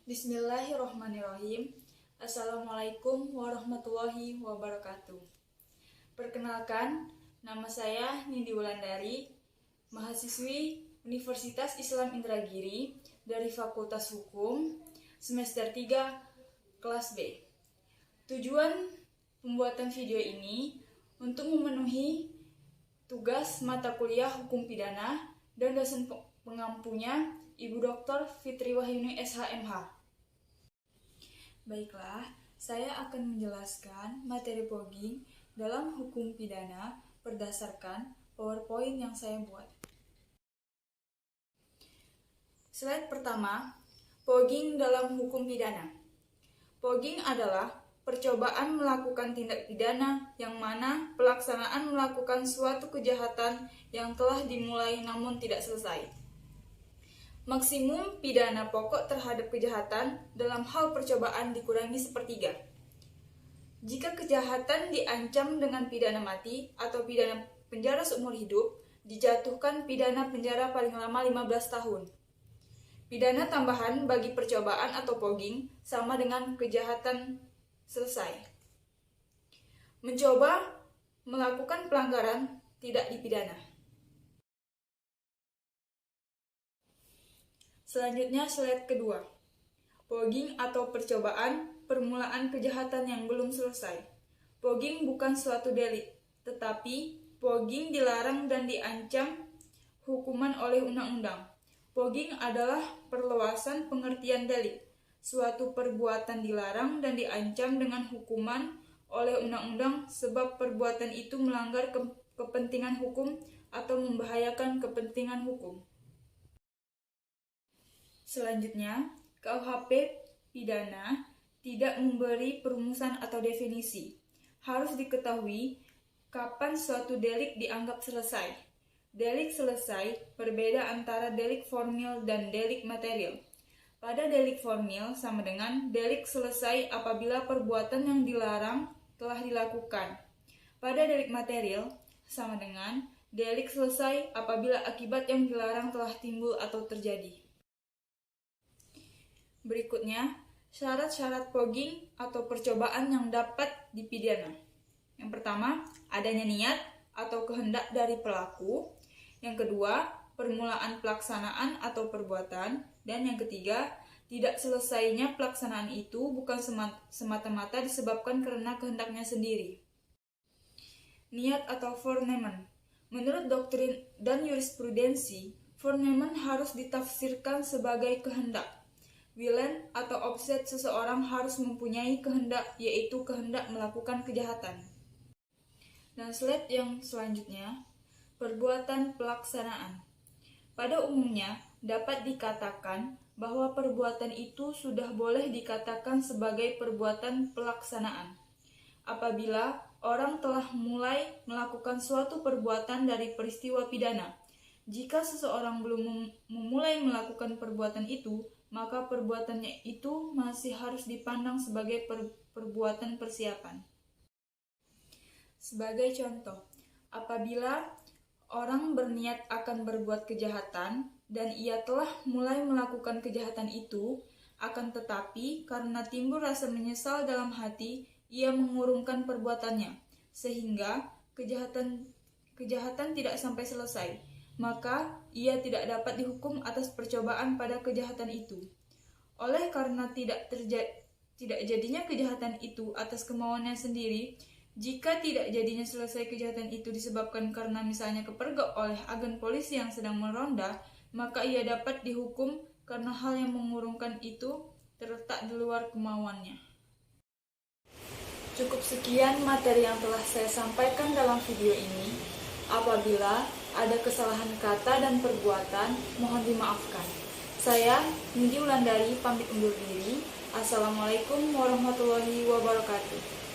Bismillahirrohmanirrohim. Assalamualaikum warahmatullahi wabarakatuh. Perkenalkan, nama saya Nindi Wulandari, mahasiswi Universitas Islam Indragiri dari Fakultas Hukum, semester 3, kelas B. Tujuan pembuatan video ini untuk memenuhi tugas mata kuliah Hukum Pidana dan dosen pengampunya Ibu Dr. Fitri Wahyuni SHMH. Baiklah, saya akan menjelaskan materi pogging dalam hukum pidana berdasarkan PowerPoint yang saya buat. Slide pertama, pogging dalam hukum pidana. Pogging adalah percobaan melakukan tindak pidana yang mana pelaksanaan melakukan suatu kejahatan yang telah dimulai namun tidak selesai. Maksimum pidana pokok terhadap kejahatan dalam hal percobaan dikurangi sepertiga. Jika kejahatan diancam dengan pidana mati atau pidana penjara seumur hidup, dijatuhkan pidana penjara paling lama 15 tahun. Pidana tambahan bagi percobaan atau pogging sama dengan kejahatan selesai. Mencoba melakukan pelanggaran tidak dipidana. Selanjutnya slide kedua. Pogging atau percobaan permulaan kejahatan yang belum selesai. Pogging bukan suatu delik, tetapi pogging dilarang dan diancam hukuman oleh undang-undang. Pogging adalah perluasan pengertian delik, suatu perbuatan dilarang dan diancam dengan hukuman oleh undang-undang sebab perbuatan itu melanggar kepentingan hukum atau membahayakan kepentingan hukum. Selanjutnya, KUHP pidana tidak memberi perumusan atau definisi. Harus diketahui kapan suatu delik dianggap selesai. Delik selesai berbeda antara delik formil dan delik material. Pada delik formil sama dengan delik selesai apabila perbuatan yang dilarang telah dilakukan. Pada delik material sama dengan delik selesai apabila akibat yang dilarang telah timbul atau terjadi. Berikutnya, syarat-syarat pogging atau percobaan yang dapat dipidana. Yang pertama, adanya niat atau kehendak dari pelaku. Yang kedua, permulaan pelaksanaan atau perbuatan. Dan yang ketiga, tidak selesainya pelaksanaan itu bukan semata-mata disebabkan karena kehendaknya sendiri. Niat atau Vornehmen. Menurut doktrin dan jurisprudensi, Vornehmen harus ditafsirkan sebagai kehendak. Willen atau offset seseorang harus mempunyai kehendak, yaitu kehendak melakukan kejahatan. Dan slide yang selanjutnya, perbuatan pelaksanaan. Pada umumnya, dapat dikatakan bahwa perbuatan itu sudah boleh dikatakan sebagai perbuatan pelaksanaan. Apabila orang telah mulai melakukan suatu perbuatan dari peristiwa pidana, jika seseorang belum memulai melakukan perbuatan itu, maka perbuatannya itu masih harus dipandang sebagai perbuatan persiapan. Sebagai contoh, apabila orang berniat akan berbuat kejahatan dan ia telah mulai melakukan kejahatan itu, akan tetapi karena timbul rasa menyesal dalam hati, ia mengurungkan perbuatannya, sehingga kejahatan tidak sampai selesai. Maka ia tidak dapat dihukum atas percobaan pada kejahatan itu. Oleh karena tidak jadinya kejahatan itu atas kemauannya sendiri, jika tidak jadinya selesai kejahatan itu disebabkan karena misalnya kepergok oleh agen polisi yang sedang meronda, maka ia dapat dihukum karena hal yang mengurungkan itu terletak di luar kemauannya. Cukup sekian materi yang telah saya sampaikan dalam video ini. Apabila ada kesalahan kata dan perbuatan, mohon dimaafkan. Saya, Nindi Wulandari, pamit undur diri. Assalamualaikum warahmatullahi wabarakatuh.